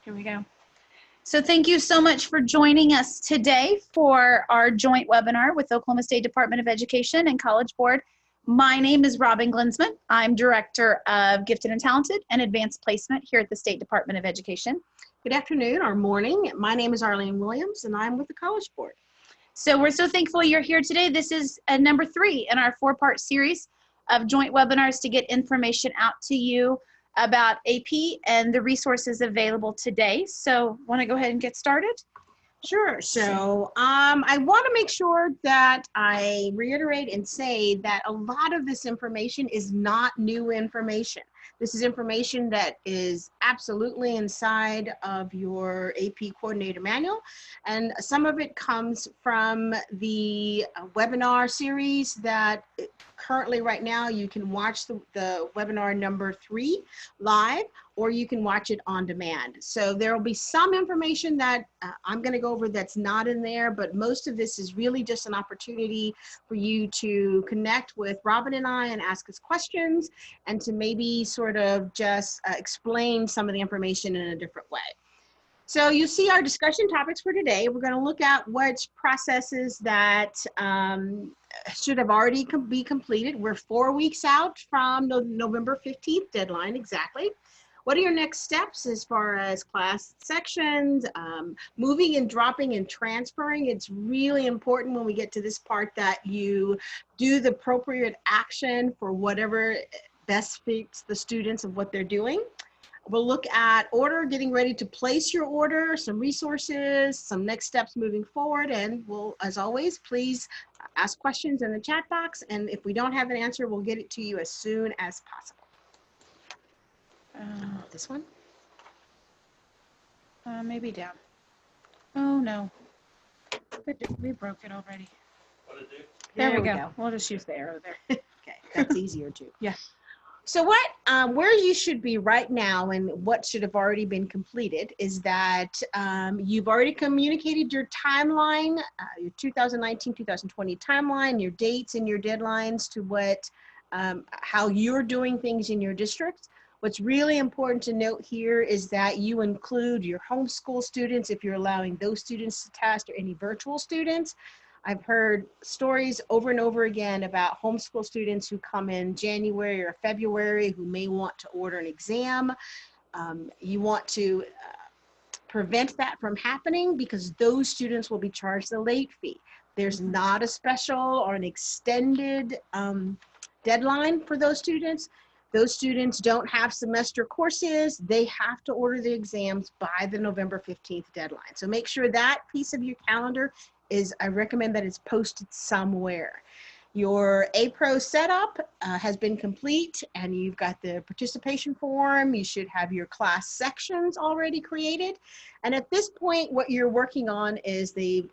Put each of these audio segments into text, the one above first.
Here we go. So thank you so much for joining us today for our joint webinar with Oklahoma State Department of Education and College Board. My name is Robbyn Glinsmann. I'm Director of Gifted and Talented and Advanced Placement here at the State Department of Education. Good afternoon or morning. My name is Arlene Williams and I'm with the College Board. So we're so thankful you're here today. This is number 3 in our 4-part series of joint webinars to get information out to you about AP and the resources available today. So want to go ahead and get started? Sure. So I want to make sure that I reiterate and say that a lot of this information is not new information. This is information that is absolutely inside of your AP coordinator manual, and some of it comes from the webinar series that currently right now you can watch the webinar number 3 live, or you can watch it on demand. So there will be some information that I'm going to go over that's not in there, but most of this is really just an opportunity for you to connect with Robbyn and I and ask us questions, and to maybe sort of just explain some of the information in a different way. So you see our discussion topics for today. We're going to look at which processes that should have already be completed. We're 4 weeks out from the November 15th deadline exactly. What are your next steps as far as class sections, moving and dropping and transferring? It's really important when we get to this part that you do the appropriate action for whatever best fits the students of what they're doing. We'll look at order, getting ready to place your order, some resources, some next steps moving forward, and we'll, as always, please ask questions in the chat box, and if we don't have an answer, we'll get it to you as soon as possible. This one? Maybe down. Oh no, we broke it already. There we go. We'll just use the arrow there. Okay, that's easier too. Yeah. So what, where you should be right now and what should have already been completed is that you've already communicated your timeline, your 2019-2020 timeline, your dates and your deadlines to what, how you're doing things in your district. What's really important to note here is that you include your homeschool students if you're allowing those students to test, or any virtual students. I've heard stories over and over again about homeschool students who come in January or February who may want to order an exam. You want to prevent that from happening because those students will be charged a late fee. There's not a special or an extended deadline for those students. Those students don't have semester courses. They have to order the exams by the November 15th deadline. So make sure that piece of your calendar is, I recommend that it's posted somewhere. Your APRO setup has been complete, and you've got the participation form. You should have your class sections already created. And at this point, what you're working on is the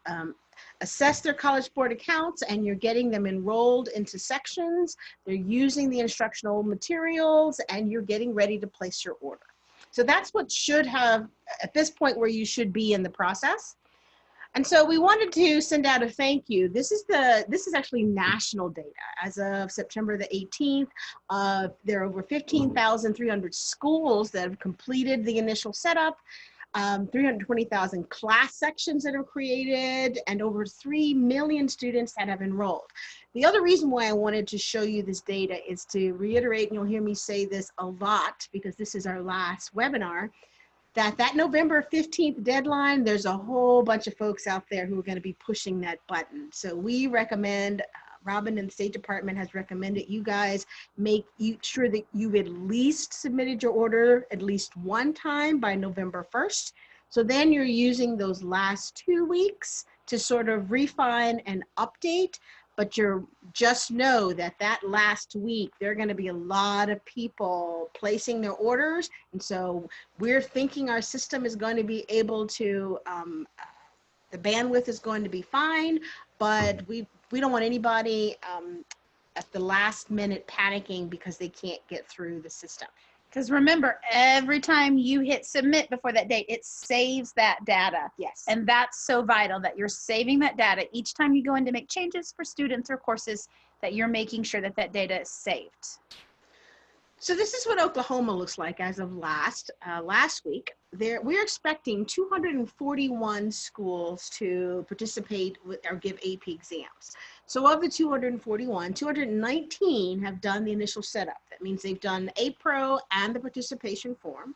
assess their College Board accounts, and you're getting them enrolled into sections. They're using the instructional materials, and you're getting ready to place your order. So that's what should have, at this point, where you should be in the process. And so we wanted to send out a thank you. This is actually national data. As of September the 18th, there are over 15,300 schools that have completed the initial setup. 320,000 class sections that are created, and over 3 million students that have enrolled. The other reason why I wanted to show you this data is to reiterate, and you'll hear me say this a lot because this is our last webinar, that November 15th deadline, there's a whole bunch of folks out there who are going to be pushing that button. So we recommend, Robbyn and the State Department has recommended you guys make sure that you've at least submitted your order at least one time by November 1st. So then you're using those last 2 weeks to sort of refine and update, but just know that that last week, there are going to be a lot of people placing their orders. And so we're thinking our system is going to be able to, the bandwidth is going to be fine, but we don't want anybody at the last minute panicking because they can't get through the system. Because remember, every time you hit submit before that date, it saves that data. Yes. And that's so vital that you're saving that data each time you go in to make changes for students or courses, that you're making sure that that data is saved. So this is what Oklahoma looks like as of last week. We're expecting 241 schools to participate with or give AP exams. So of the 241, 219 have done the initial setup. That means they've done APRO and the participation form.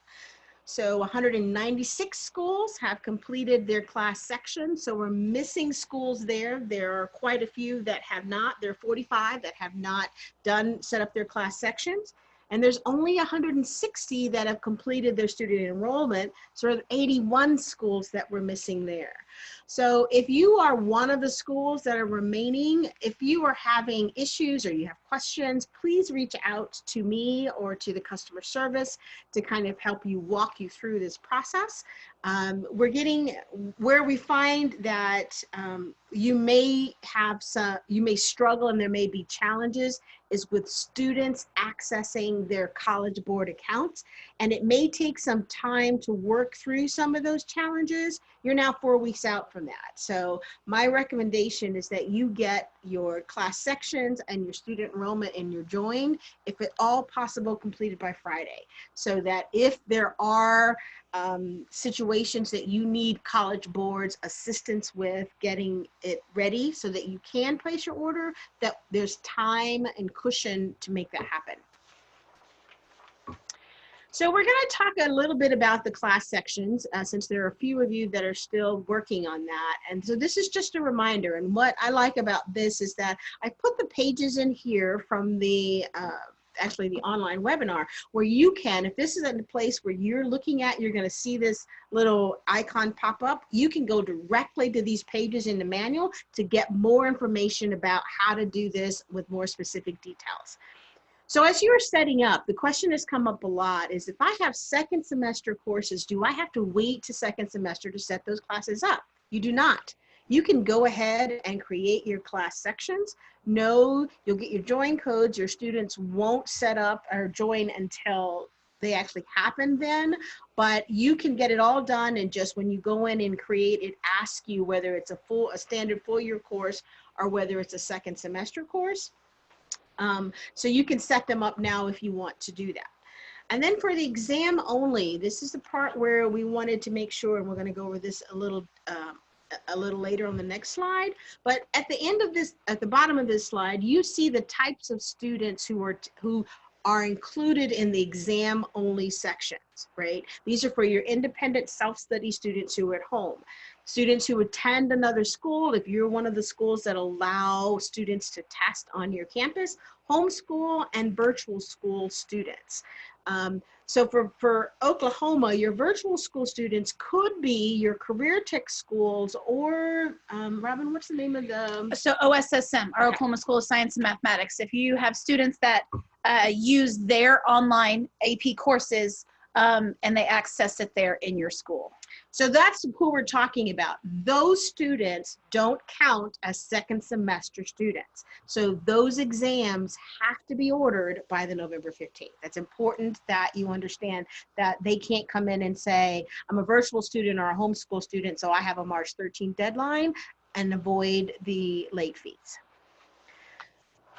So 196 schools have completed their class section. So we're missing schools there. There are quite a few that have not. There are 45 that have not set up their class sections. And there's only 160 that have completed their student enrollment. So there are 81 schools that we're missing there. So if you are one of the schools that are remaining, if you are having issues or you have questions, please reach out to me or to the customer service to kind of help you walk you through this process. We're getting where we find that you may struggle and there may be challenges is with students accessing their College Board accounts. And it may take some time to work through some of those challenges. You're now 4 weeks out from that. So my recommendation is that you get your class sections and your student enrollment and your join, if at all possible, completed by Friday. So that if there are situations that you need College Board's assistance with getting it ready so that you can place your order, that there's time and cushion to make that happen. So we're going to talk a little bit about the class sections since there are a few of you that are still working on that. And so this is just a reminder. And what I like about this is that I put the pages in here from the actually the online webinar where you can, if this is a place where you're looking at, you're going to see this little icon pop up, you can go directly to these pages in the manual to get more information about how to do this with more specific details. So as you're setting up, the question has come up a lot is if I have second semester courses, do I have to wait to second semester to set those classes up? You do not. You can go ahead and create your class sections. No, you'll get your join codes. Your students won't set up or join until they actually happen then, but you can get it all done. And just when you go in and create, it asks you whether it's a standard full year course or whether it's a second semester course. So you can set them up now if you want to do that. And then for the exam only, this is the part where we wanted to make sure, and we're going to go over this a little later on the next slide. But at the end of this, at the bottom of this slide, you see the types of students who are included in the exam only sections, right? These are for your independent self-study students who are at home. Students who attend another school, if you're one of the schools that allow students to test on your campus, homeschool and virtual school students. So for Oklahoma, your virtual school students could be your career tech schools or, Robbyn, what's the name of the? So OSSM, or Oklahoma School of Science and Mathematics. If you have students that use their online AP courses and they access it there in your school. So that's who we're talking about. Those students don't count as second semester students. So those exams have to be ordered by the November 15th. That's important that you understand that they can't come in and say, I'm a virtual student or a homeschool student, so I have a March 13th deadline, and avoid the late fees.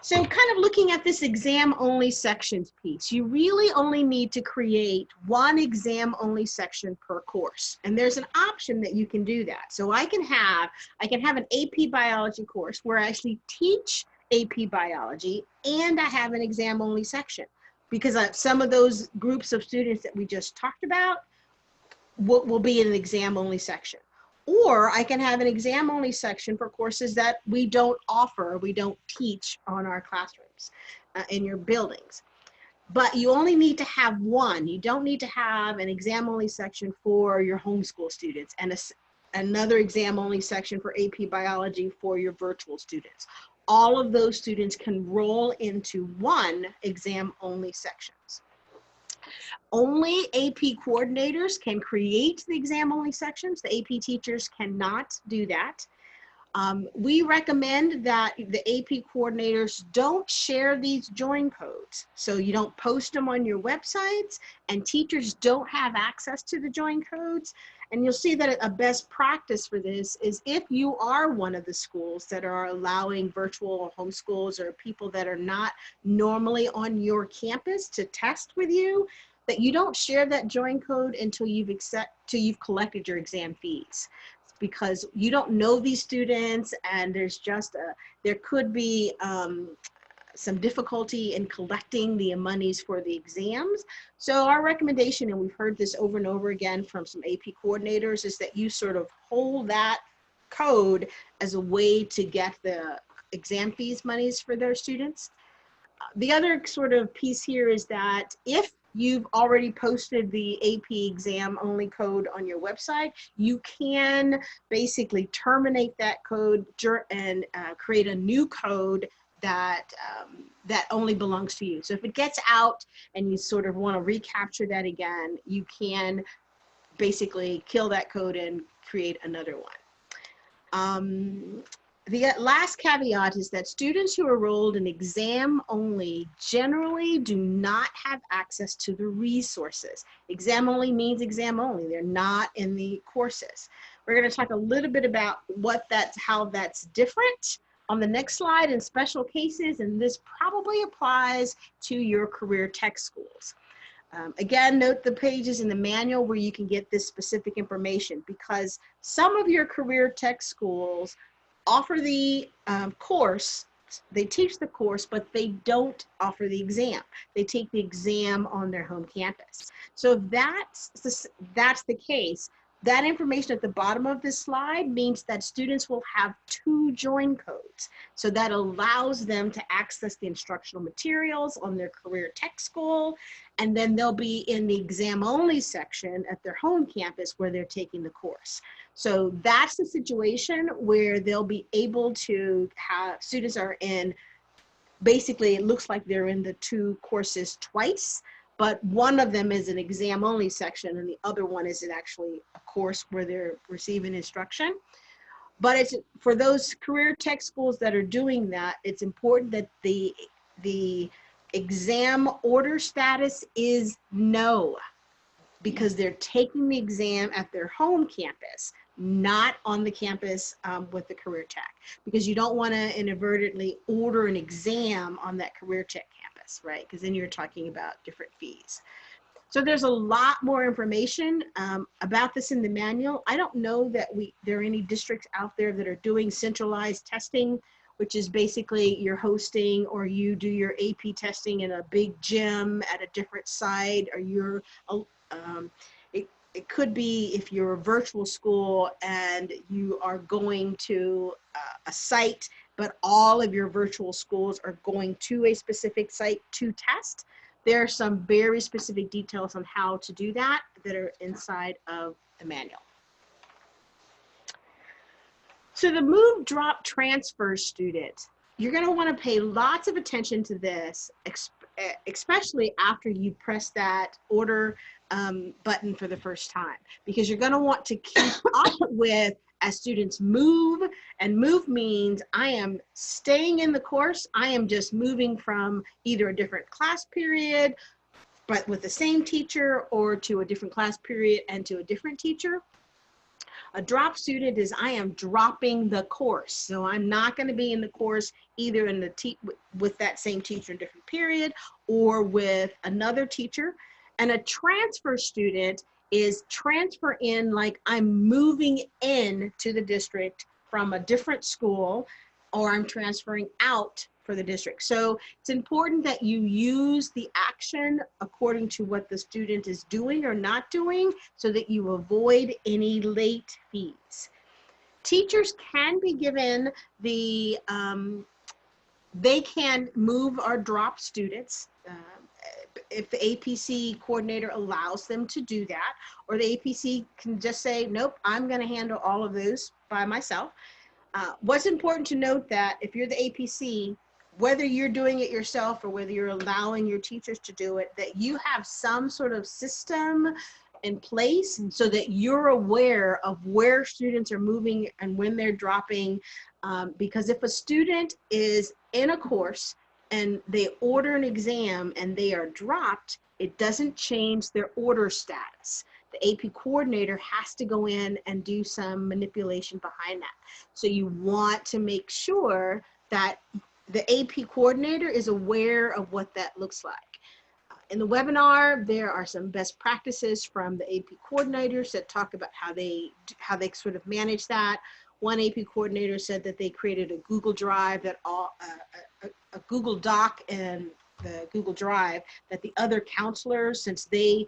So kind of looking at this exam only sections piece, you really only need to create one exam only section per course. And there's an option that you can do that. So I can have an AP biology course where I actually teach AP biology and I have an exam only section because some of those groups of students that we just talked about will be in an exam only section. Or I can have an exam only section for courses that we don't offer, we don't teach on our classrooms in your buildings. But you only need to have one. You don't need to have an exam only section for your homeschool students and another exam only section for AP biology for your virtual students. All of those students can roll into one exam only sections. Only AP coordinators can create the exam only sections. The AP teachers cannot do that. We recommend that the AP coordinators don't share these join codes. So you don't post them on your websites, and teachers don't have access to the join codes. And you'll see that a best practice for this is if you are one of the schools that are allowing virtual homeschools or people that are not normally on your campus to test with you, that you don't share that join code until you've collected your exam fees. Because you don't know these students, and there could be some difficulty in collecting the monies for the exams. So our recommendation, and we've heard this over and over again from some AP coordinators, is that you sort of hold that code as a way to get the exam fees monies for their students. The other sort of piece here is that if you've already posted the AP exam only code on your website, you can basically terminate that code and create a new code that only belongs to you. So if it gets out and you sort of want to recapture that again, you can basically kill that code and create another one. The last caveat is that students who are enrolled in exam only generally do not have access to the resources. Exam only means exam only. They're not in the courses. We're going to talk a little bit about how that's different on the next slide in special cases, and this probably applies to your career tech schools. Again, note the pages in the manual where you can get this specific information, because some of your career tech schools offer the course, they teach the course, but they don't offer the exam. They take the exam on their home campus. So if that's the case, that information at the bottom of this slide means that students will have 2 join codes. So that allows them to access the instructional materials on their career tech school, and then they'll be in the exam only section at their home campus where they're taking the course. So that's the situation where they'll be able to have, students are in, basically it looks like they're in the 2 courses twice, but one of them is an exam only section and the other one is actually a course where they're receiving instruction. But it's for those career tech schools that are doing that, it's important that the exam order status is no, because they're taking the exam at their home campus, not on the campus with the career tech, because you don't want to inadvertently order an exam on that career tech campus, right? Because then you're talking about different fees. So there's a lot more information about this in the manual. I don't know that there are any districts out there that are doing centralized testing, which is basically you're hosting or you do your AP testing in a big gym at a different site, or you're it could be if you're a virtual school and you are going to a site, but all of your virtual schools are going to a specific site to test. There are some very specific details on how to do that are inside of the manual. So the move, drop, transfer student, you're going to want to pay lots of attention to this, especially after you press that order button for the first time, because you're going to want to keep up with as students move, and move means I am staying in the course, I am just moving from either a different class period but with the same teacher, or to a different class period and to a different teacher. A drop student is I am dropping the course, so I'm not going to be in the course either in with that same teacher in a different period or with another teacher. And a transfer student is transfer in, like I'm moving in to the district from a different school, or I'm transferring out for the district. So it's important that you use the action according to what the student is doing or not doing, so that you avoid any late fees. Teachers can be given the, they can move or drop students if the APC coordinator allows them to do that, or the APC can just say, nope, I'm going to handle all of those by myself. What's important to note that if you're the APC, whether you're doing it yourself or whether you're allowing your teachers to do it, that you have some sort of system in place so that you're aware of where students are moving and when they're dropping. Because if a student is in a course and they order an exam and they are dropped, it doesn't change their order status. The AP coordinator has to go in and do some manipulation behind that. So you want to make sure that the AP coordinator is aware of what that looks like. In the webinar, there are some best practices from the AP coordinators that talk about how they sort of manage that. One AP coordinator said that they created a Google Drive that a Google Doc and the Google Drive that the other counselors, since they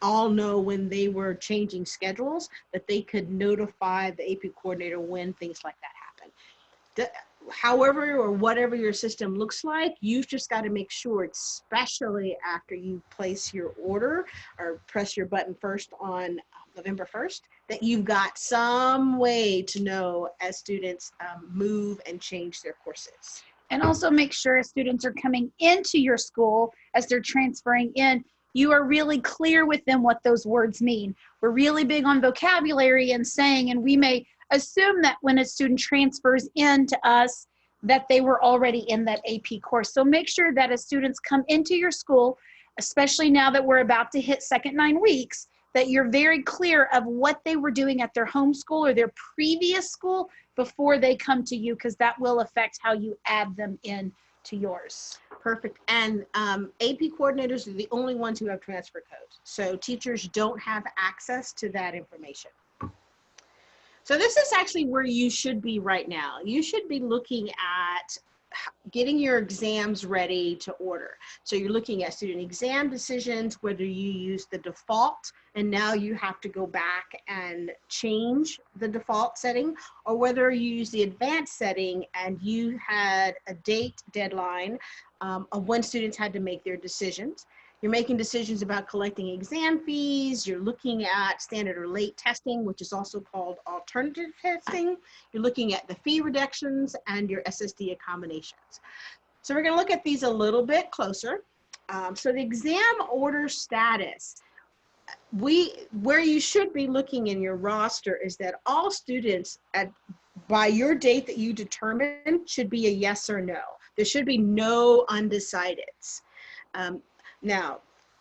all know when they were changing schedules, that they could notify the AP coordinator when things like that happen. However or whatever your system looks like, you've just got to make sure, especially after you place your order or press your button first on November 1st, that you've got some way to know as students move and change their courses. And also make sure as students are coming into your school, as they're transferring in, you are really clear with them what those words mean. We're really big on vocabulary and saying, and we may assume that when a student transfers into us, that they were already in that AP course. So make sure that as students come into your school, especially now that we're about to hit second 9 weeks, that you're very clear of what they were doing at their home school or their previous school before they come to you, because that will affect how you add them in to yours. Perfect. And AP coordinators are the only ones who have transfer codes. So teachers don't have access to that information. So this is actually where you should be right now. You should be looking at getting your exams ready to order. So you're looking at student exam decisions, whether you use the default and now you have to go back and change the default setting, or whether you use the advanced setting and you had a date deadline of when students had to make their decisions. You're making decisions about collecting exam fees. You're looking at standard or late testing, which is also called alternative testing. You're looking at the fee reductions and your SSD accommodations. So we're going to look at these a little bit closer. So the exam order status, where you should be looking in your roster is that all students by your date that you determine should be a yes or no. There should be no undecideds. Now,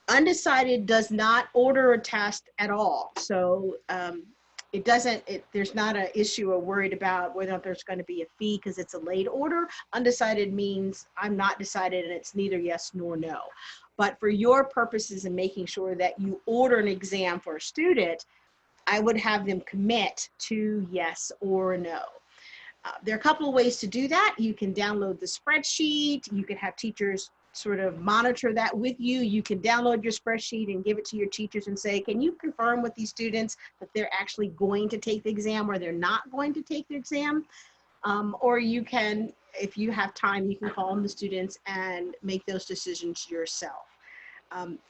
undecided does not order a test at all. So there's not an issue or worried about whether or not there's going to be a fee because it's a late order. Undecided means I'm not decided and it's neither yes nor no. But for your purposes in making sure that you order an exam for a student, I would have them commit to yes or no. There are a couple of ways to do that. You can download the spreadsheet. You can have teachers sort of monitor that with you. You can download your spreadsheet and give it to your teachers and say, can you confirm with these students that they're actually going to take the exam or they're not going to take the exam? Or you can, if you have time, you can call on the students and make those decisions yourself.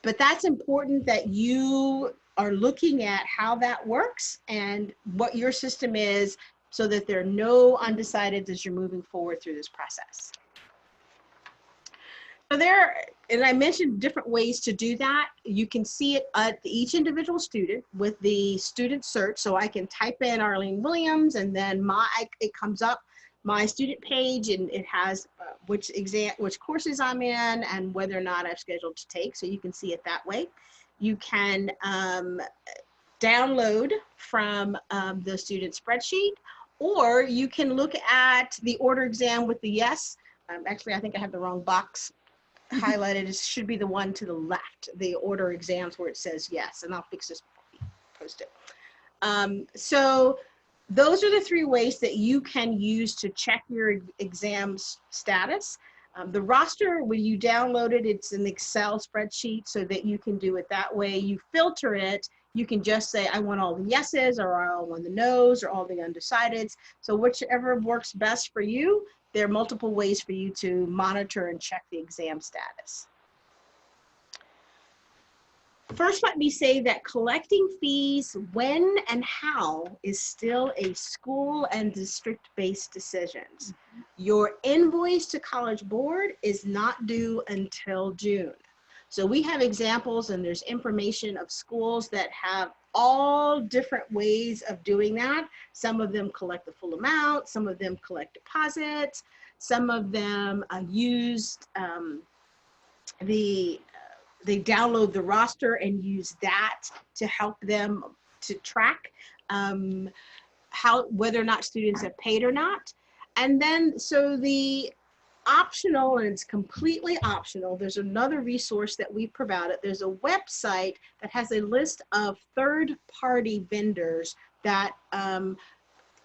But that's important that you are looking at how that works and what your system is so that there are no undecideds as you're moving forward through this process. So and I mentioned different ways to do that. You can see it at each individual student with the student search. So I can type in Arlene Williams and then it comes up my student page and it has which courses I'm in and whether or not I've scheduled to take. So you can see it that way. You can download from the student spreadsheet, or you can look at the order exam with the yes. Actually, I think I have the wrong box highlighted. It should be the one to the left, the order exams where it says yes, and I'll fix this before we post it. So those are the 3 ways that you can use to check your exam status. The roster, when you download it, it's an Excel spreadsheet so that you can do it that way. You filter it. You can just say, I want all the yeses, or I want the nos, or all the undecideds. So whichever works best for you. There are multiple ways for you to monitor and check the exam status. First, let me say that collecting fees when and how is still a school and district-based decisions. Your invoice to College Board is not due until June. So we have examples and there's information of schools that have all different ways of doing that. Some of them collect the full amount, some of them collect deposits, some of them they download the roster and use that to help them to track whether or not students have paid or not. And then, so the optional, and it's completely optional, there's another resource that we provided. There's a website that has a list of third-party vendors that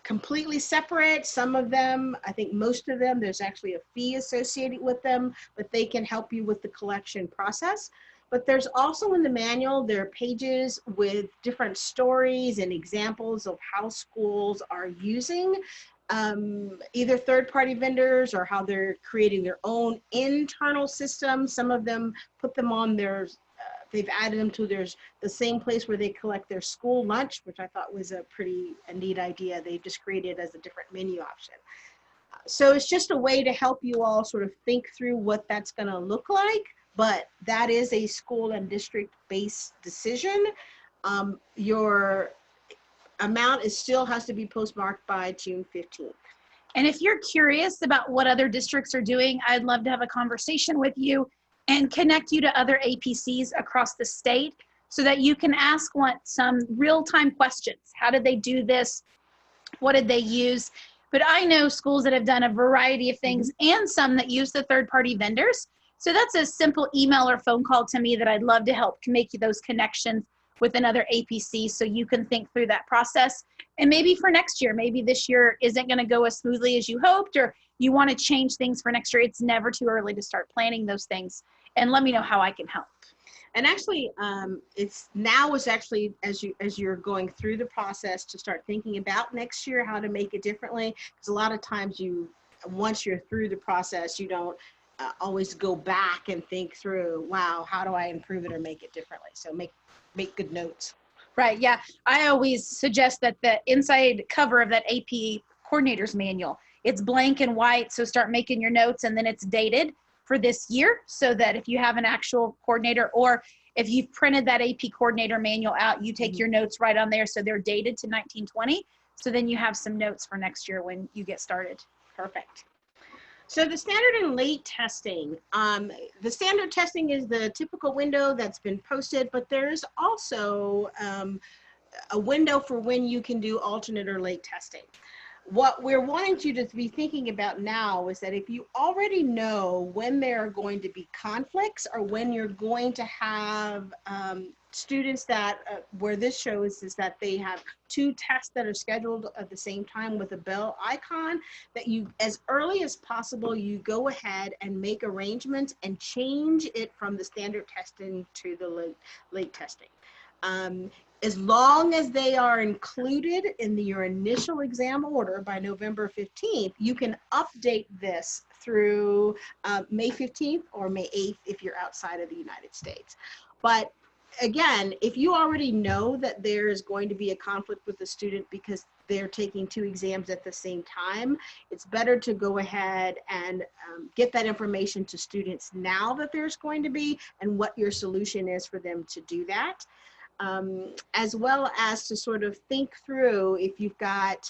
completely separate. Some of them, I think most of them, there's actually a fee associated with them, but they can help you with the collection process. But there's also in the manual, there are pages with different stories and examples of how schools are using either third-party vendors or how they're creating their own internal systems. Some of them put them on their, they've added them to the same place where they collect their school lunch, which I thought was a neat idea. They've just created as a different menu option. So it's just a way to help you all sort of think through what that's going to look like, but that is a school and district-based decision. Your amount still has to be postmarked by June 15th. And if you're curious about what other districts are doing, I'd love to have a conversation with you and connect you to other APCs across the state so that you can ask some real-time questions. How did they do this? What did they use? But I know schools that have done a variety of things and some that use the third-party vendors. So that's a simple email or phone call to me that I'd love to help make those connections with another APC so you can think through that process. And maybe for next year, maybe this year isn't going to go as smoothly as you hoped, or you want to change things for next year. It's never too early to start planning those things. And let me know how I can help. And actually, as you're going through the process to start thinking about next year, how to make it differently. Because a lot of times once you're through the process, you don't always go back and think through, wow, how do I improve it or make it differently? So make good notes. Right, yeah. I always suggest that the inside cover of that AP coordinator's manual, it's blank and white, so start making your notes, and then it's dated for this year so that if you have an actual coordinator, or if you've printed that AP coordinator manual out, you take your notes right on there so they're dated to 1920. So then you have some notes for next year when you get started. Perfect. So the standard and late testing, the standard testing is the typical window that's been posted, but there's also a window for when you can do alternate or late testing. What we're wanting you to be thinking about now is that if you already know when there are going to be conflicts or when you're going to have students that, where this shows is that they have 2 tests that are scheduled at the same time with a bell icon, that you, as early as possible, you go ahead and make arrangements and change it from the standard testing to the late testing. As long as they are included in your initial exam order by November 15th, you can update this through May 15th or May 8th if you're outside of the United States. But again, if you already know that there is going to be a conflict with the student because they're taking 2 exams at the same time, it's better to go ahead and get that information to students now that there's going to be, and what your solution is for them to do that. As well as to sort of think through if you've got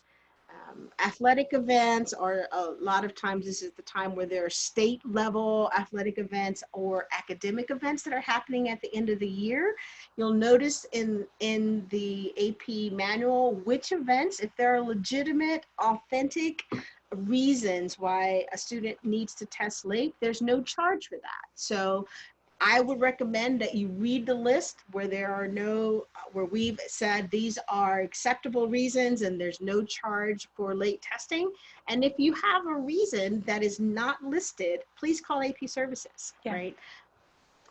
athletic events, or a lot of times this is the time where there are state level athletic events or academic events that are happening at the end of the year. You'll notice in the AP manual which events, if there are legitimate, authentic reasons why a student needs to test late, there's no charge for that. So I would recommend that you read the list where there are where we've said these are acceptable reasons and there's no charge for late testing. And if you have a reason that is not listed, please call AP services, right?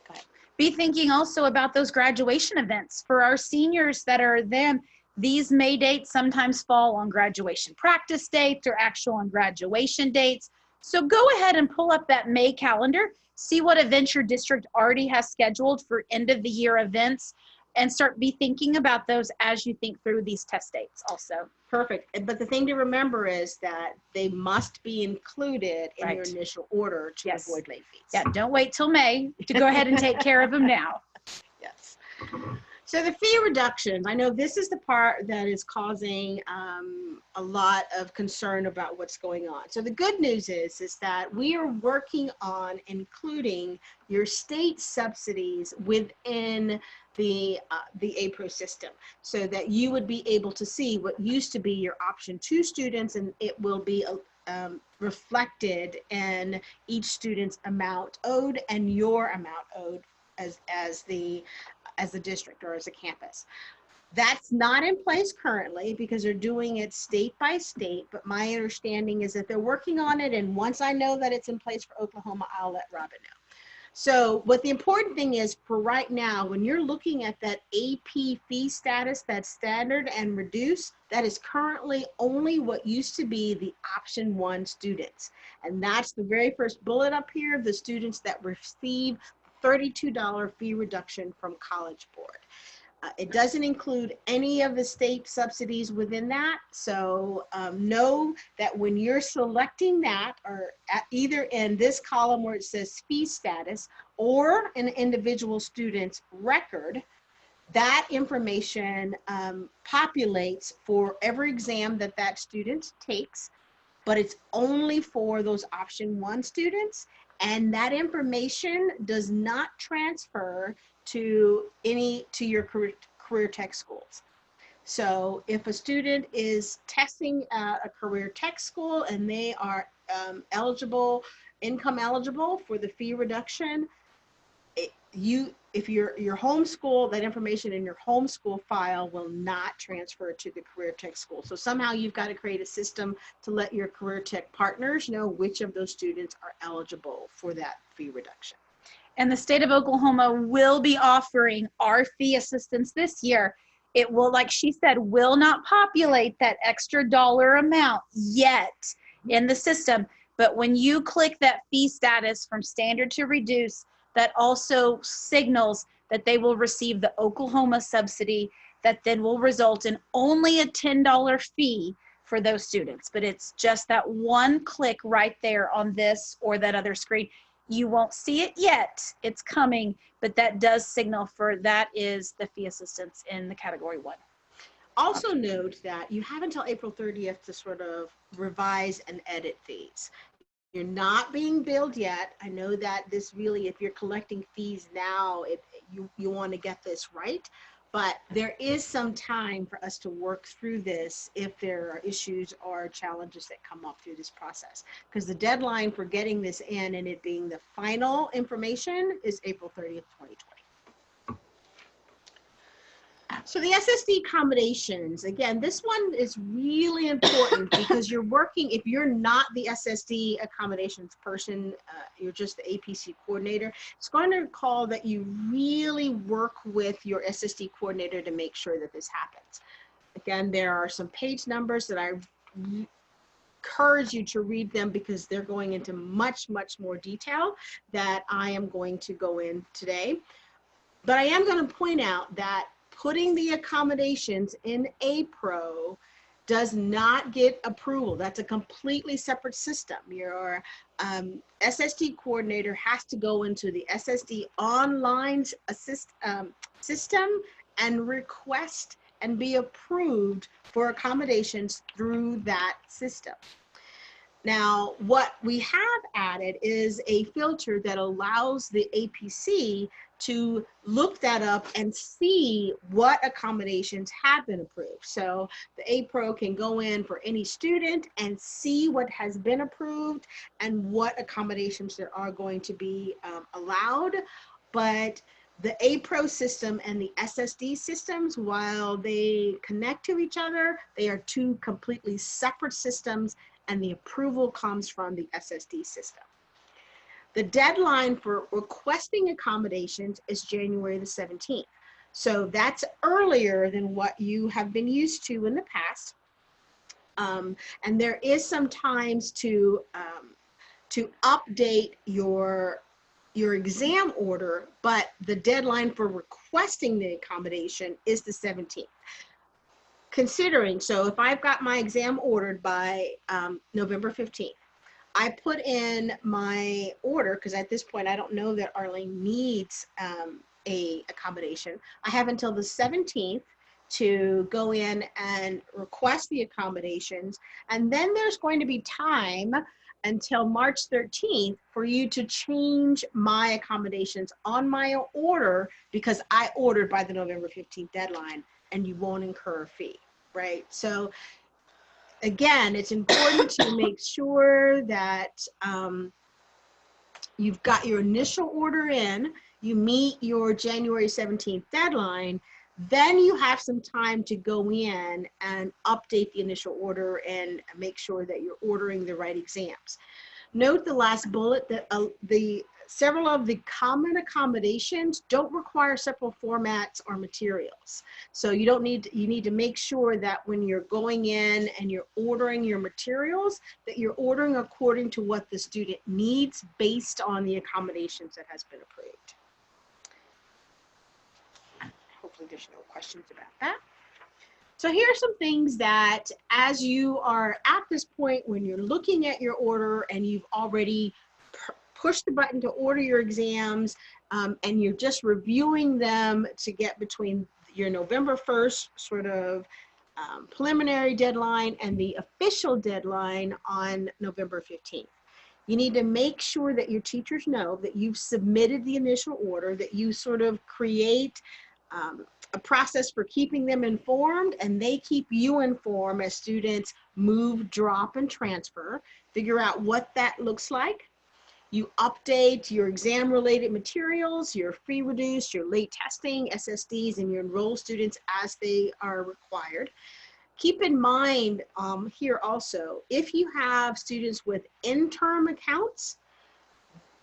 Go ahead. Be thinking also about those graduation events. For our seniors that are them, these May dates sometimes fall on graduation practice dates or actual on graduation dates. So go ahead and pull up that May calendar. See what events your district already has scheduled for end of the year events. and start be thinking about those as you think through these test dates also. Perfect. But the thing to remember is that they must be included in your Right. initial order to Yes. avoid late fees. Yeah, don't wait till May to go ahead and take care of them now. Yes. So the fee reductions, I know this is the part that is causing a lot of concern about what's going on. So the good news is that we are working on including your state subsidies within the APRO system, so that you would be able to see what used to be your option 2 students, and it will be reflected in each student's amount owed and your amount owed as the district or as a campus. That's not in place currently because they're doing it state by state, but my understanding is that they're working on it, and once I know that it's in place for Oklahoma, I'll let Robbyn know. So what the important thing is for right now, when you're looking at that AP fee status, that standard and reduced, that is currently only what used to be the option 1 students. And that's the very first bullet up here, the students that receive $32 fee reduction from College Board. It doesn't include any of the state subsidies within that. So know that when you're selecting that, or either in this column where it says fee status or an individual student's record, that information populates for every exam that that student takes, but it's only for those option 1 students. And that information does not transfer to your career tech schools. So if a student is testing at a career tech school and they are income eligible for the fee reduction, if your homeschool, that information in your homeschool file will not transfer to the career tech school. So somehow you've got to create a system to let your career tech partners know which of those students are eligible for that fee reduction. And the state of Oklahoma will be offering our fee assistance this year. It will, like she said, will not populate that extra dollar amount yet in the system. But when you click that fee status from standard to reduce, that also signals that they will receive the Oklahoma subsidy that then will result in only a $10 fee for those students. But it's just that one click right there on this or that other screen. You won't see it yet. It's coming, but that does signal for that is the fee assistance in the category 1. Also note that you have until April 30th to sort of revise and edit fees. You're not being billed yet. I know that this really, if you're collecting fees now, you want to get this right, but there is some time for us to work through this if there are issues or challenges that come up through this process. Because the deadline for getting this in and it being the final information is April 30th, 2020. So the SSD accommodations, again, this one is really important because you're working, if you're not the SSD accommodations person, you're just the APC coordinator, it's going to call that you really work with your SSD coordinator to make sure that this happens. Again, there are some page numbers that I encourage you to read them because they're going into much, much more detail that I am going to go in today. But I am going to point out that putting the accommodations in APRO does not get approval. That's a completely separate system. Your SSD coordinator has to go into the SSD online system and request and be approved for accommodations through that system. Now, what we have added is a filter that allows the APC to look that up and see what accommodations have been approved. So the APRO can go in for any student and see what has been approved and what accommodations there are going to be allowed. But the APRO system and the SSD systems, while they connect to each other, they are two completely separate systems, and the approval comes from the SSD system. The deadline for requesting accommodations is January the 17th. So that's earlier than what you have been used to in the past. And there is some times to update your your exam order, but the deadline for requesting the accommodation is the 17th. Considering, so if I've got my exam ordered by November 15th, I put in my order, because at this point I don't know that Arlene needs a accommodation. I have until the 17th to go in and request the accommodations, and then there's going to be time until March 13th for you to change my accommodations on my order, because I ordered by the November 15th deadline, and you won't incur a fee, right? So again, it's important to make sure that you've got your initial order in, you meet your January 17th deadline, then you have some time to go in and update the initial order and make sure that you're ordering the right exams. Note the last bullet that several of the common accommodations don't require separate formats or materials. So you need to make sure that when you're going in and you're ordering your materials, that you're ordering according to what the student needs based on the accommodations that has been approved. Hopefully there's no questions about that. So here are some things that, as you are at this point when you're looking at your order and you've already pushed the button to order your exams, and you're just reviewing them to get between your November 1st sort of preliminary deadline and the official deadline on November 15th. You need to make sure that your teachers know that you've submitted the initial order, that you sort of create a process for keeping them informed, and they keep you informed as students move, drop, and transfer. Figure out what that looks like. You update your exam-related materials, your free reduced, your late testing, SSDs, and your enrolled students as they are required. Keep in mind here also, if you have students with interim accounts,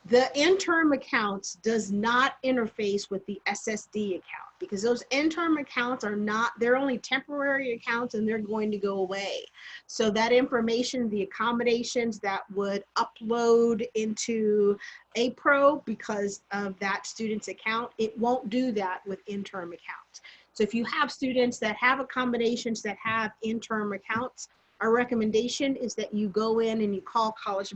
the interim accounts does not interface with the SSD account, because those interim accounts are not, they're only temporary accounts and they're going to go away. So that information, the accommodations that would upload into APRO because of that student's account, it won't do that with interim accounts. So if you have students that have accommodations that have interim accounts, our recommendation is that you go in and you call College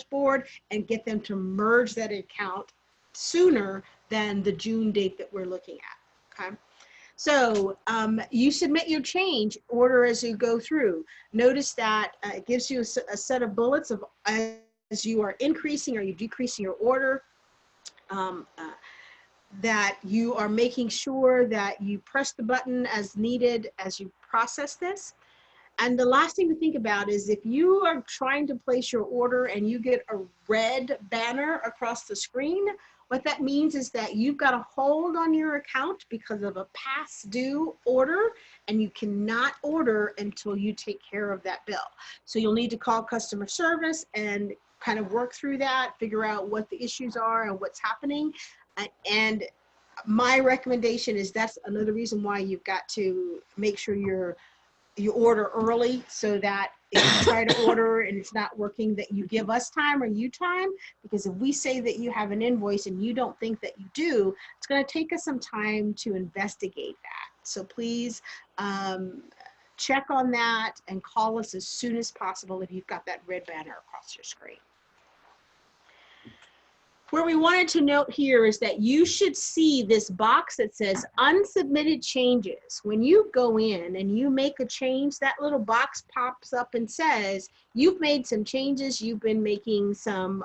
Board and get them to merge that account sooner than the June date that we're looking at, okay? So you submit your change order as you go through. Notice that it gives you a set of bullets of as you are increasing or you decreasing your order, that you are making sure that you press the button as needed as you process this. And the last thing to think about is if you are trying to place your order and you get a red banner across the screen, what that means is that you've got a hold on your account because of a past due order, and you cannot order until you take care of that bill. So you'll need to call customer service and kind of work through that, figure out what the issues are and what's happening. And my recommendation is that's another reason why you've got to make sure you order early, so that if you try to order and it's not working, that you give us time or you time, because if we say that you have an invoice and you don't think that you do, it's going to take us some time to investigate that. So please check on that and call us as soon as possible if you've got that red banner across your screen. Where we wanted to note here is that you should see this box that says unsubmitted changes. When you go in and you make a change, that little box pops up and says, you've made some changes, you've been making some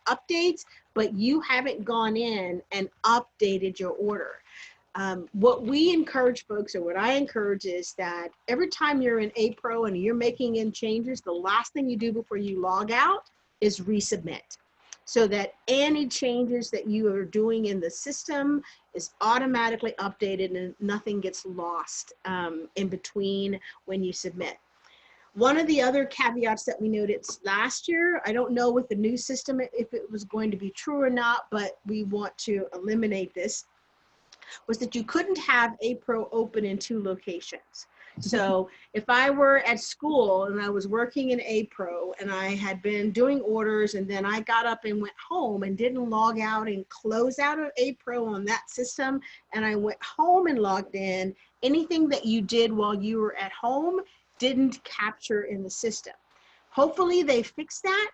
updates, but you haven't gone in and updated your order. What we encourage folks, or what I encourage, is that every time you're in APRO and you're making in changes, the last thing you do before you log out is resubmit, so that any changes that you are doing in the system is automatically updated and nothing gets lost in between when you submit. One of the other caveats that we noted last year, I don't know with the new system if it was going to be true or not, but we want to eliminate this, was that you couldn't have APRO open in 2 locations. So if I were at school and I was working in APRO and I had been doing orders and then I got up and went home and didn't log out and close out of APRO on that system, and I went home and logged in, anything that you did while you were at home didn't capture in the system. Hopefully they fix that.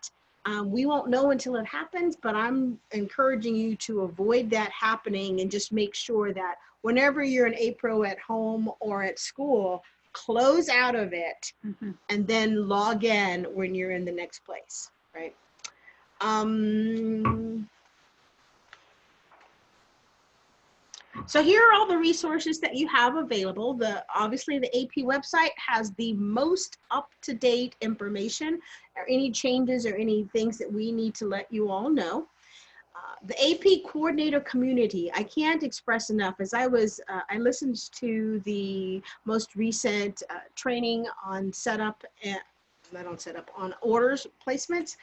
We won't know until it happens, but I'm encouraging you to avoid that happening and just make sure that whenever you're an APRO at home or at school, close out of it and then log in when you're in the next place, right? So here are all the resources that you have available. Obviously the AP website has the most up-to-date information, or any changes or any things that we need to let you all know. The AP coordinator community, I can't express enough. As I listened to the most recent training on on orders placements.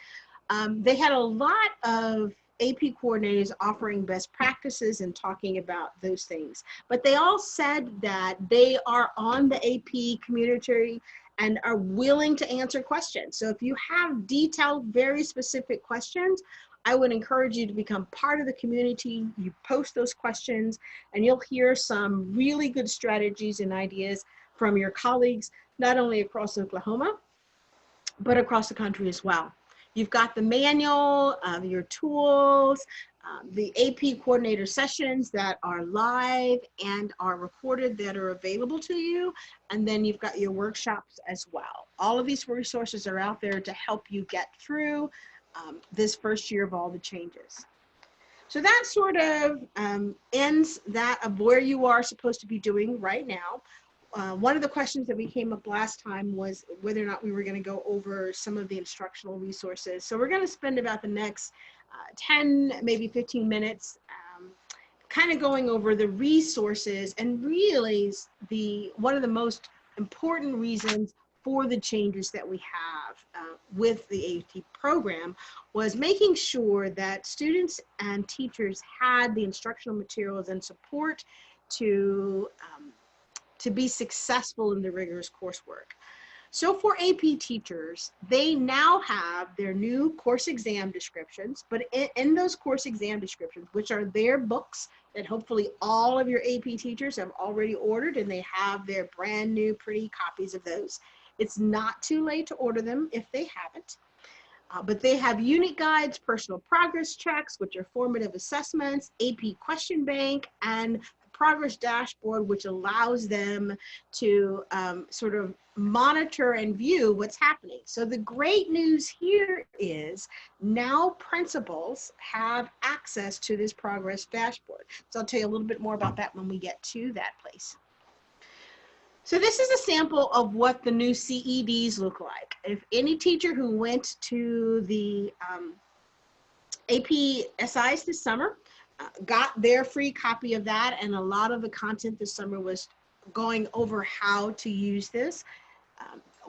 They had a lot of AP coordinators offering best practices and talking about those things. But they all said that they are on the AP community and are willing to answer questions. So if you have detailed, very specific questions, I would encourage you to become part of the community. You post those questions and you'll hear some really good strategies and ideas from your colleagues, not only across Oklahoma, but across the country as well. You've got the manual, your tools, the AP coordinator sessions that are live and are recorded that are available to you. And then you've got your workshops as well. All of these resources are out there to help you get through this first year of all the changes. So that sort of ends that of where you are supposed to be doing right now. One of the questions that we came up last time was whether or not we were going to go over some of the instructional resources. So we're going to spend about the next 10, maybe 15 minutes kind of going over the resources and really one of the most important reasons for the changes that we have with the AT program was making sure that students and teachers had the instructional materials and support to be successful in the rigorous coursework. So for AP teachers, they now have their new course exam descriptions, but in those course exam descriptions, which are their books that hopefully all of your AP teachers have already ordered, and they have their brand new pretty copies of those. It's not too late to order them if they haven't. But they have unit guides, personal progress checks, which are formative assessments, AP question bank, and progress dashboard, which allows them to sort of monitor and view what's happening. So the great news here is now principals have access to this progress dashboard. So I'll tell you a little bit more about that when we get to that place. So this is a sample of what the new CEDs look like. If any teacher who went to the APCs this summer got their free copy of that, and a lot of the content this summer was going over how to use this.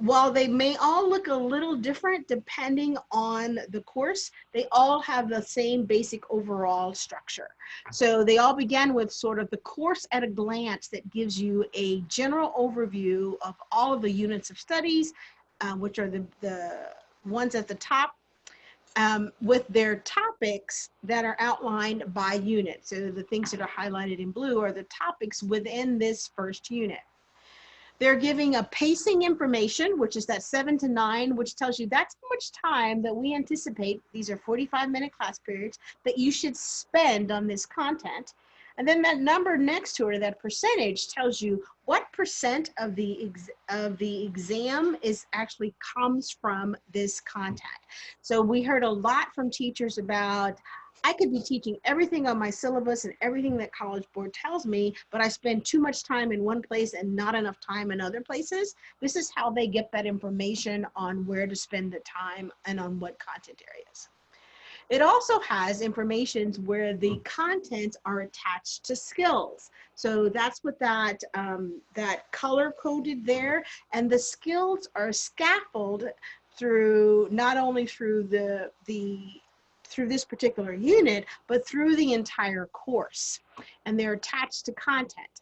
While they may all look a little different depending on the course, they all have the same basic overall structure. So they all begin with sort of the course at a glance that gives you a general overview of all of the units of studies, which are the ones at the top, with their topics that are outlined by unit. So the things that are highlighted in blue are the topics within this first unit. They're giving a pacing information, which is that 7 to 9, which tells you that's how much time that we anticipate, these are 45-minute class periods, that you should spend on this content. And then that number next to it, that percentage, tells you what percent of the exam is actually comes from this content. So we heard a lot from teachers about, I could be teaching everything on my syllabus and everything that College Board tells me, but I spend too much time in one place and not enough time in other places. This is how they get that information on where to spend the time and on what content areas. It also has information where the contents are attached to skills. So that's what that color coded there. And the skills are scaffolded through, not only through through this particular unit, but through the entire course. And they're attached to content.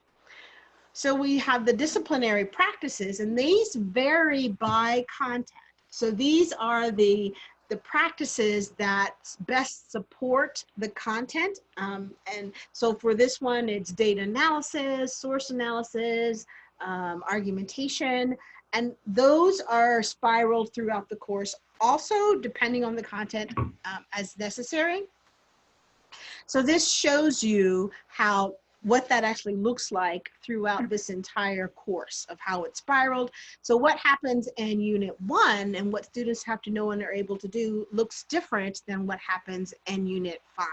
So we have the disciplinary practices, and these vary by content. So these are the practices that best support the content. And so for this one, it's data analysis, source analysis, argumentation, and those are spiraled throughout the course, also depending on the content as necessary. So this shows you what that actually looks like throughout this entire course of how it's spiraled. So what happens in Unit 1 and what students have to know and are able to do looks different than what happens in Unit 5.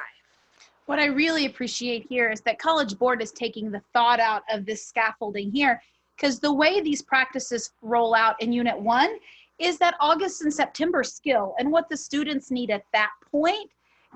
What I really appreciate here is that College Board is taking the thought out of this scaffolding here, because the way these practices roll out in Unit 1 is that August and September skill and what the students need at that point.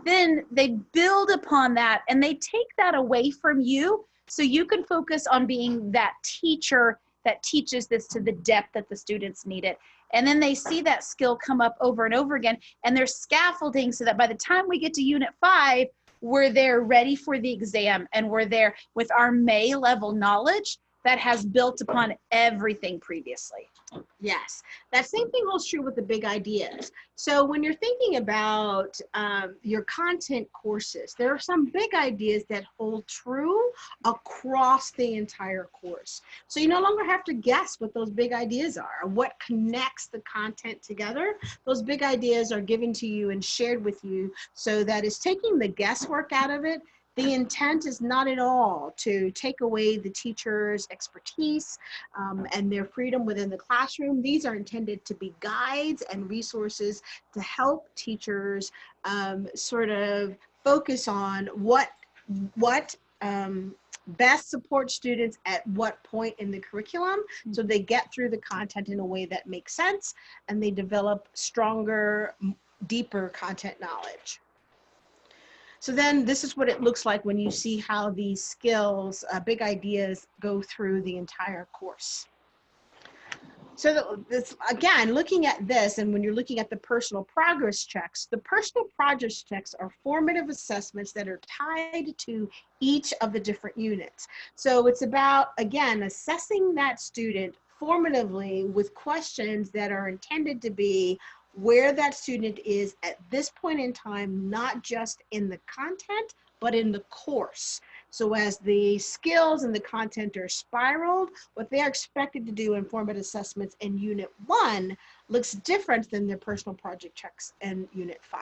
Then they build upon that and they take that away from you so you can focus on being that teacher that teaches this to the depth that the students need it. And then they see that skill come up over and over again, and they're scaffolding so that by the time we get to Unit 5, we're there ready for the exam, and we're there with our May level knowledge that has built upon everything previously. Yes, that same thing holds true with the big ideas. So when you're thinking about your content courses, there are some big ideas that hold true across the entire course. So you no longer have to guess what those big ideas are, or what connects the content together. Those big ideas are given to you and shared with you, so that is taking the guesswork out of it. The intent is not at all to take away the teacher's expertise and their freedom within the classroom. These are intended to be guides and resources to help teachers sort of focus on what best supports students at what point in the curriculum, so they get through the content in a way that makes sense and they develop stronger, deeper content knowledge. So then this is what it looks like when you see how these skills, big ideas, go through the entire course. So this, again, looking at this, and when you're looking at the personal progress checks, the personal progress checks are formative assessments that are tied to each of the different units. So it's about, again, assessing that student formatively with questions that are intended to be where that student is at this point in time, not just in the content, but in the course. So as the skills and the content are spiraled, what they're expected to do in formative assessments in Unit 1 looks different than their personal project checks in Unit 5.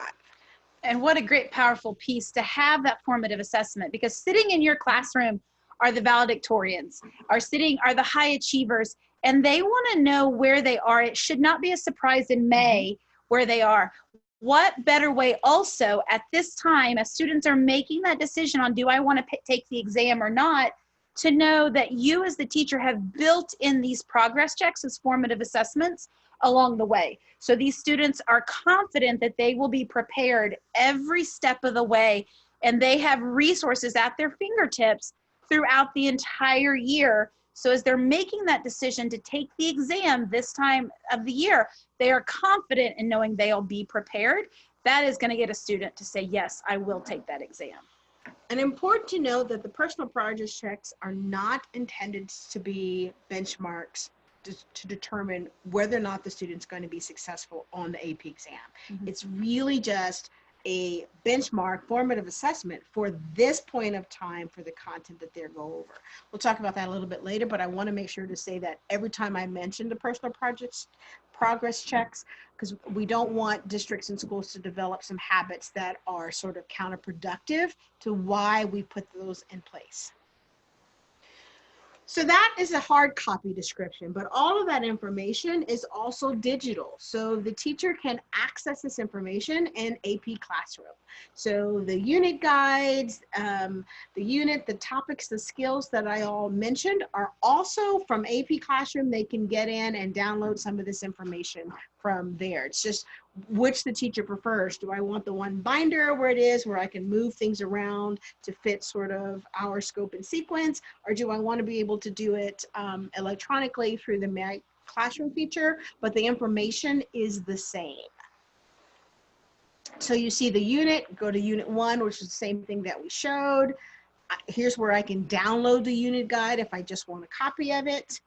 And what a great, powerful piece to have that formative assessment, because sitting in your classroom are the valedictorians, are the high achievers, and they want to know where they are. It should not be a surprise in May where they are. What better way also at this time, as students are making that decision on, do I want to take the exam or not, to know that you as the teacher have built in these progress checks as formative assessments along the way. So these students are confident that they will be prepared every step of the way, and they have resources at their fingertips throughout the entire year. So as they're making that decision to take the exam this time of the year, they are confident in knowing they'll be prepared. That is going to get a student to say, yes, I will take that exam. And important to note that the personal progress checks are not intended to be benchmarks to determine whether or not the student's going to be successful on the AP exam. It's really just a benchmark formative assessment for this point of time for the content that they're going over. We'll talk about that a little bit later, but I want to make sure to say that every time I mention the personal progress checks, because we don't want districts and schools to develop some habits that are sort of counterproductive to why we put those in place. So that is a hard copy description, but all of that information is also digital. So the teacher can access this information in AP Classroom. So the unit guides, the topics, the skills that I all mentioned are also from AP Classroom. They can get in and download some of this information from there. It's just which the teacher prefers. Do I want the one binder where it is, where I can move things around to fit sort of our scope and sequence, or do I want to be able to do it electronically through the My Classroom feature, but the information is the same. So you see the unit, go to Unit 1, which is the same thing that we showed. Here's where I can download the unit guide if I just want a copy of it.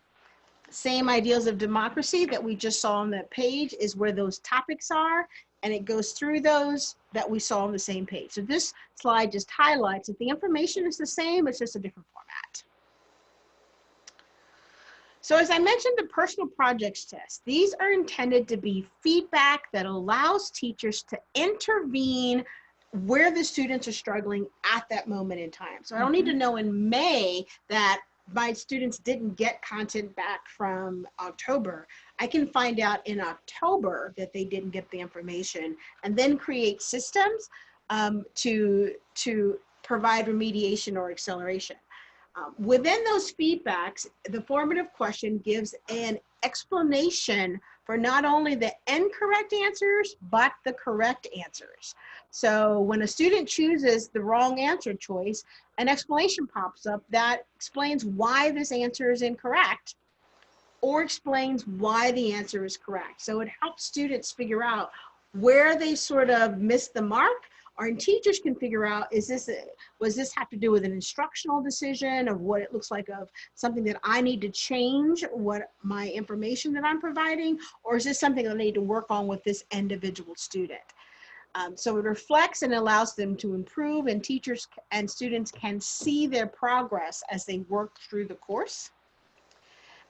Same ideals of democracy that we just saw on that page is where those topics are, and it goes through those that we saw on the same page. So this slide just highlights that the information is the same, it's just a different format. So as I mentioned, the personal projects test, these are intended to be feedback that allows teachers to intervene where the students are struggling at that moment in time. So I don't need to know in May that my students didn't get content back from October. I can find out in October that they didn't get the information and then create systems to provide remediation or acceleration. Within those feedbacks, the formative question gives an explanation for not only the incorrect answers, but the correct answers. So when a student chooses the wrong answer choice, an explanation pops up that explains why this answer is incorrect or explains why the answer is correct. So it helps students figure out where they sort of missed the mark, or teachers can figure out, was this have to do with an instructional decision of what it looks like of something that I need to change, what my information that I'm providing, or is this something I need to work on with this individual student? So it reflects and allows them to improve, and teachers and students can see their progress as they work through the course.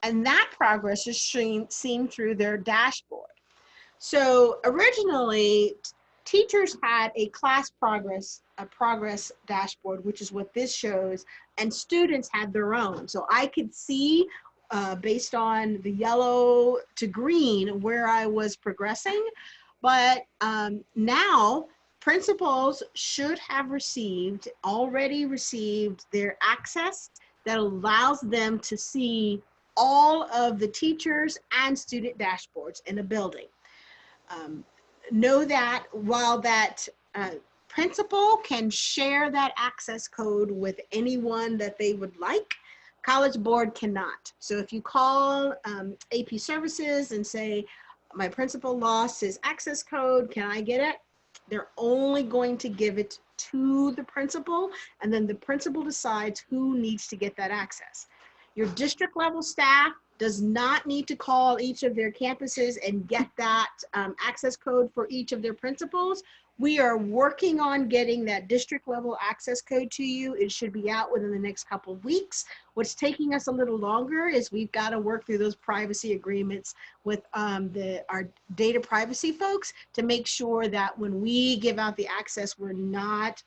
And that progress is seen through their dashboard. So originally, teachers had a progress dashboard, which is what this shows, and students had their own. So I could see based on the yellow to green where I was progressing. But now principals should have already received their access that allows them to see all of the teachers and student dashboards in a building. Know that while that principal can share that access code with anyone that they would like, College Board cannot. So if you call AP Services and say, my principal lost his access code, can I get it? They're only going to give it to the principal, and then the principal decides who needs to get that access. Your district level staff does not need to call each of their campuses and get that access code for each of their principals. We are working on getting that district level access code to you. It should be out within the next couple of weeks. What's taking us a little longer is we've got to work through those privacy agreements with our data privacy folks to make sure that when we give out the access, we're not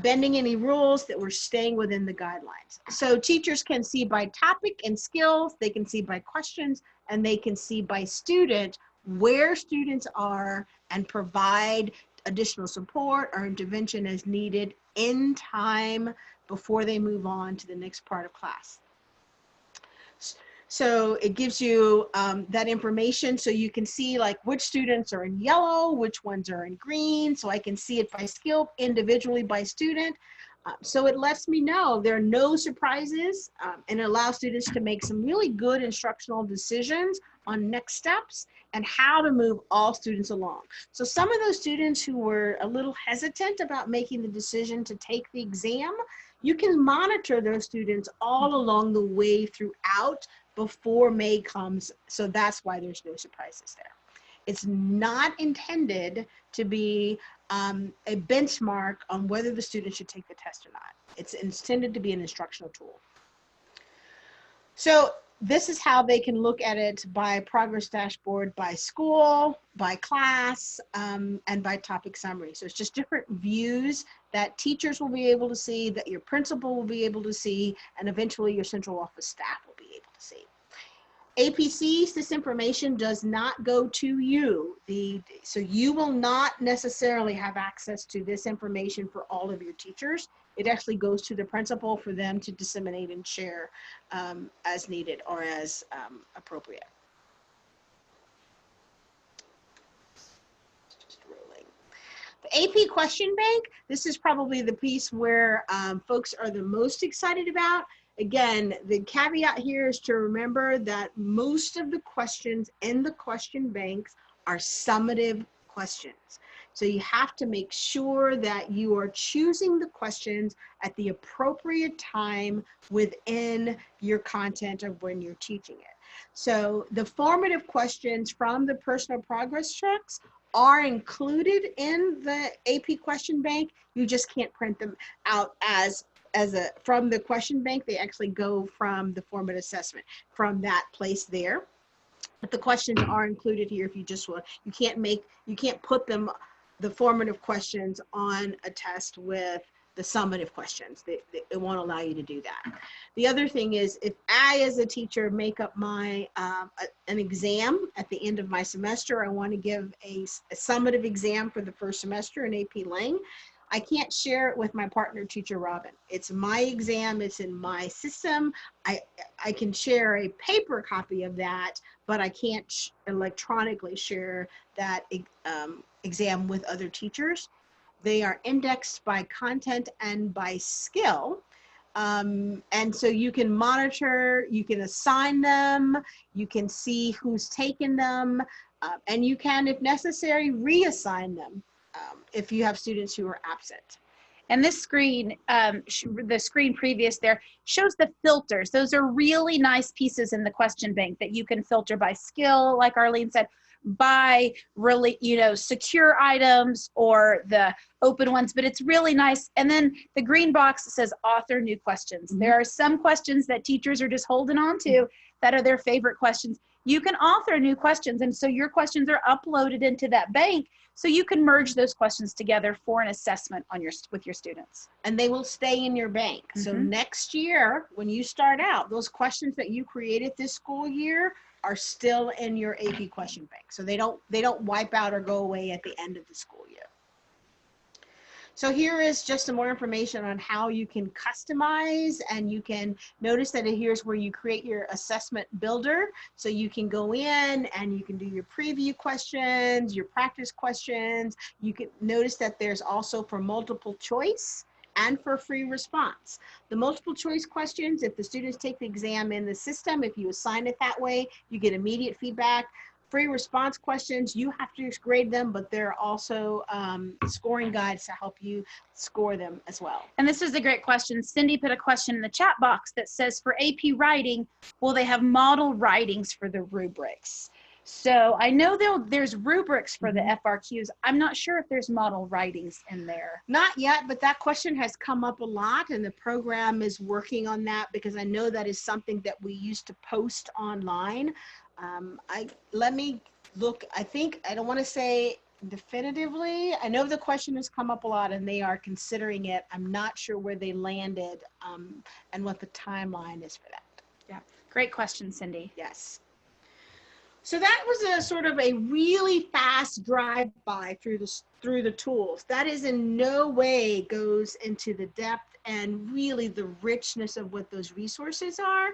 bending any rules, that we're staying within the guidelines. So teachers can see by topic and skills, they can see by questions, and they can see by student where students are and provide additional support or intervention as needed in time before they move on to the next part of class. So it gives you that information so you can see like which students are in yellow, which ones are in green, so I can see it by skill, individually by student. So it lets me know there are no surprises, and it allows students to make some really good instructional decisions on next steps and how to move all students along. So some of those students who were a little hesitant about making the decision to take the exam, you can monitor those students all along the way throughout before May comes. So that's why there's no surprises there. It's not intended to be a benchmark on whether the student should take the test or not. It's intended to be an instructional tool. So this is how they can look at it by progress dashboard, by school, by class, and by topic summary. So it's just different views that teachers will be able to see, that your principal will be able to see, and eventually your central office staff will be able to see. APCs, this information does not go to you. So you will not necessarily have access to this information for all of your teachers. It actually goes to the principal for them to disseminate and share as needed or as appropriate. Just rolling. The AP question bank, this is probably the piece where folks are the most excited about. Again, the caveat here is to remember that most of the questions in the question banks are summative questions. So you have to make sure that you are choosing the questions at the appropriate time within your content of when you're teaching it. So the formative questions from the personal progress checks are included in the AP question bank. You just can't print them out from the question bank. They actually go from the formative assessment from that place there. But the questions are included here if you just want. You can't put them, the formative questions, on a test with the summative questions. It won't allow you to do that. The other thing is, if I, as a teacher, make up my an exam at the end of my semester, I want to give a summative exam for the first semester in AP Lang, I can't share it with my partner teacher, Robbyn. It's my exam, it's in my system. I can share a paper copy of that, but I can't electronically share that exam with other teachers. They are indexed by content and by skill. And so you can monitor, you can assign them, you can see who's taken them, and you can, if necessary, reassign them if you have students who are absent. And this screen, the screen previous there, shows the filters. Those are really nice pieces in the question bank that you can filter by skill, like Arlene said, by really, secure items or the open ones, but it's really nice. And then the green box says author new questions. Mm-hmm. There are some questions that teachers are just holding on to that are their favorite questions. You can author new questions, and so your questions are uploaded into that bank, so you can merge those questions together for an assessment on with your students. And they will stay in your bank. Mm-hmm. So next year, when you start out, those questions that you created this school year are still in your AP question bank. So they don't wipe out or go away at the end of the school year. So here is just some more information on how you can customize, and you can notice that here's where you create your assessment builder. So you can go in and you can do your preview questions, your practice questions. You can notice that there's also for multiple choice and for free response. The multiple choice questions, if the students take the exam in the system, if you assign it that way, you get immediate feedback. Free response questions, you have to grade them, but there are also scoring guides to help you score them as well. And this is a great question. Cindy put a question in the chat box that says, for AP writing, will they have model writings for the rubrics? So I know there's rubrics for the FRQs. I'm not sure if there's model writings in there. Not yet, but that question has come up a lot, and the program is working on that, because I know that is something that we used to post online. Let me look. I don't want to say definitively. I know the question has come up a lot and they are considering it. I'm not sure where they landed and what the timeline is for that. Yeah, great question, Cindy. Yes. So that was a sort of a really fast drive-by through the tools. That is in no way goes into the depth and really the richness of what those resources are.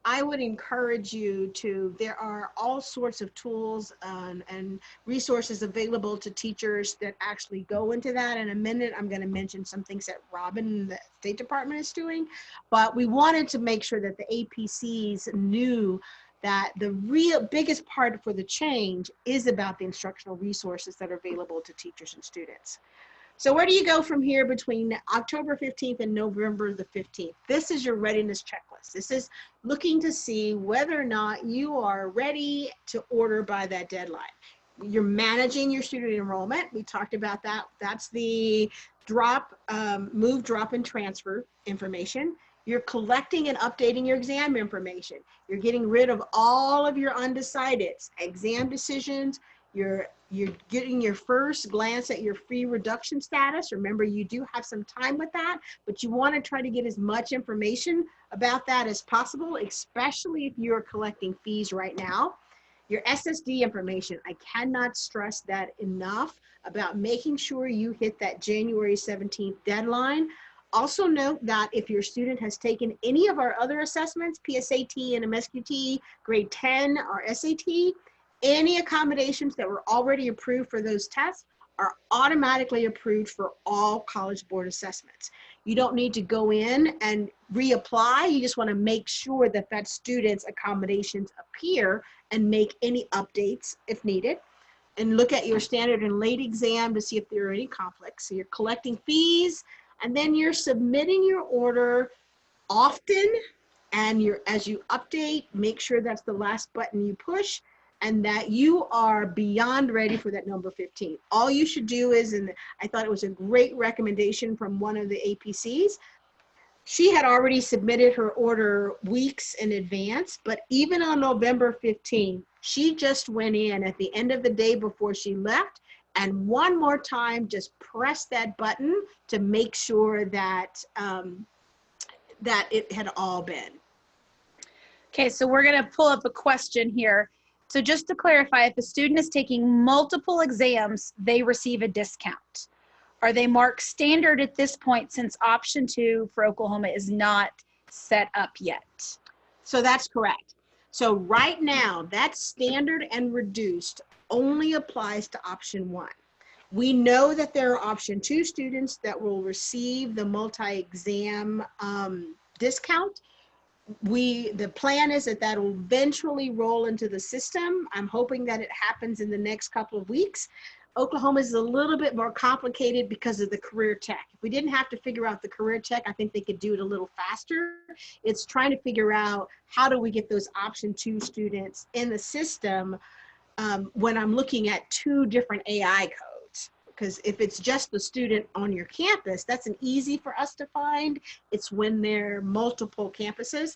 I would encourage you to, there are all sorts of tools and resources available to teachers that actually go into that. In a minute, I'm going to mention some things that Robbyn, the State Department, is doing, but we wanted to make sure that the APCs knew that the real biggest part for the change is about the instructional resources that are available to teachers and students. So where do you go from here between October 15th and November the 15th? This is your readiness checklist. This is looking to see whether or not you are ready to order by that deadline. You're managing your student enrollment. We talked about that. That's the move, drop, and transfer information. You're collecting and updating your exam information. You're getting rid of all of your undecideds, exam decisions. You're getting your first glance at your fee reduction status. Remember, you do have some time with that, but you want to try to get as much information about that as possible, especially if you're collecting fees right now. Your SSD information, I cannot stress that enough about making sure you hit that January 17th deadline. Also note that if your student has taken any of our other assessments, PSAT and MSQT, grade 10 or SAT, any accommodations that were already approved for those tests are automatically approved for all College Board assessments. You don't need to go in and reapply. You just want to make sure that that student's accommodations appear and make any updates if needed. and look at your standard and late exam to see if there are any conflicts. So you're collecting fees, and then you're submitting your order often, and as you update, make sure that's the last button you push and that you are beyond ready for that number 15. All you should do is, and I thought it was a great recommendation from one of the APCs, she had already submitted her order weeks in advance, but even on November 15th, she just went in at the end of the day before she left and one more time just pressed that button to make sure that that it had all been. Okay, so we're going to pull up a question here. So just to clarify, if a student is taking multiple exams, they receive a discount. Are they marked standard at this point since option 2 for Oklahoma is not set up yet? So that's correct. So right now, that standard and reduced only applies to option 1. We know that there are option 2 students that will receive the multi-exam discount. The plan is that will eventually roll into the system. I'm hoping that it happens in the next couple of weeks. Oklahoma is a little bit more complicated because of the career tech. If we didn't have to figure out the career tech, I think they could do it a little faster. It's trying to figure out how do we get those option 2 students in the system when I'm looking at 2 different AI codes. Because if it's just the student on your campus, that's an easy for us to find. It's when there are multiple campuses.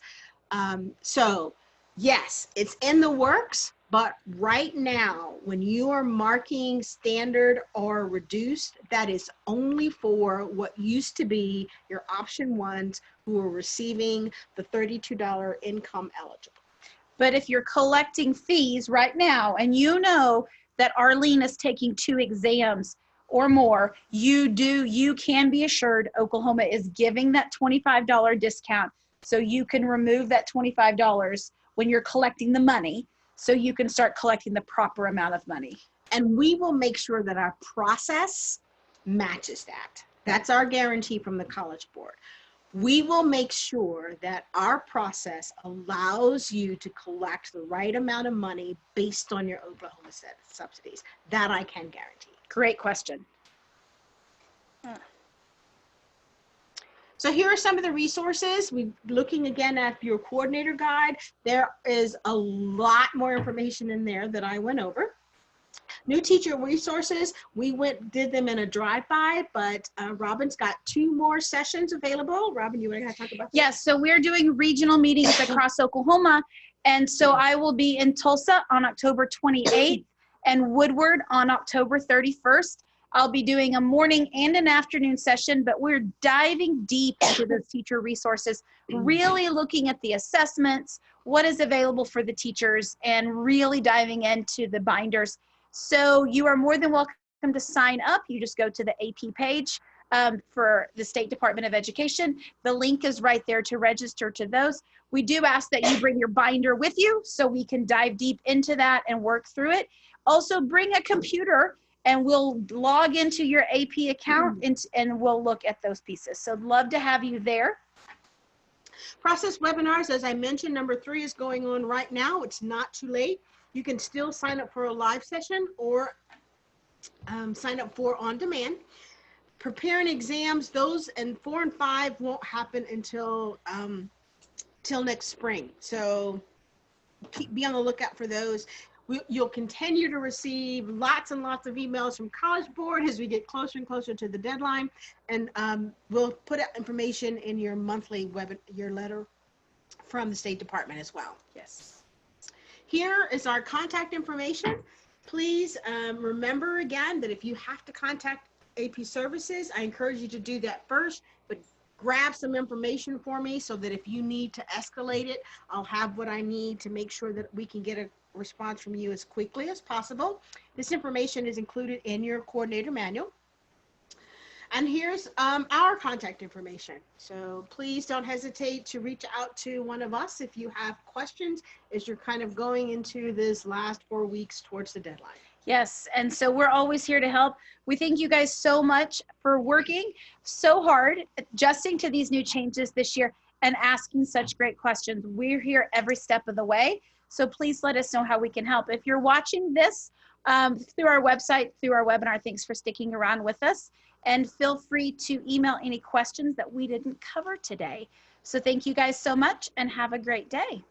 So yes, it's in the works, but right now, when you are marking standard or reduced, that is only for what used to be your option 1s who are receiving the $32 income eligible. But if you're collecting fees right now and you know that Arlene is taking 2 exams or more, you can be assured Oklahoma is giving that $25 discount, so you can remove that $25 when you're collecting the money, so you can start collecting the proper amount of money. And we will make sure that our process matches that. That's our guarantee from the College Board. We will make sure that our process allows you to collect the right amount of money based on your Oklahoma subsidies. That I can guarantee. Great question. So here are some of the resources. We're looking again at your coordinator guide. There is a lot more information in there that I went over. New teacher resources, we did them in a drive-by, but Robbyn's got 2 more sessions available. Robbyn, you want to talk about that? Yes, so we're doing regional meetings across Oklahoma, and so I will be in Tulsa on October 28th and Woodward on October 31st. I'll be doing a morning and an afternoon session, but we're diving deep into those teacher resources, really looking at the assessments, what is available for the teachers, and really diving into the binders. So you are more than welcome to sign up. You just go to the AP page for the State Department of Education. The link is right there to register to those. We do ask that you bring your binder with you so we can dive deep into that and work through it. Also bring a computer and we'll log into your AP account and we'll look at those pieces. So love to have you there. Process webinars, as I mentioned, number 3 is going on right now. It's not too late. You can still sign up for a live session or sign up for on demand. Preparing exams, those and 4 and 5 won't happen until till next spring. So be on the lookout for those. You'll continue to receive lots and lots of emails from College Board as we get closer and closer to the deadline. And we'll put out information in your monthly your letter from the State Department as well. Yes. Here is our contact information. Please remember again that if you have to contact AP Services, I encourage you to do that first, but grab some information for me so that if you need to escalate it, I'll have what I need to make sure that we can get a response from you as quickly as possible. This information is included in your coordinator manual. And here's our contact information. So please don't hesitate to reach out to one of us if you have questions as you're kind of going into this last 4 weeks towards the deadline. Yes, and so we're always here to help. We thank you guys so much for working so hard, adjusting to these new changes this year and asking such great questions. We're here every step of the way. So please let us know how we can help. If you're watching this through our website, through our webinar. Thanks for sticking around with us. And feel free to email any questions that we didn't cover today. So thank you guys so much and have a great day.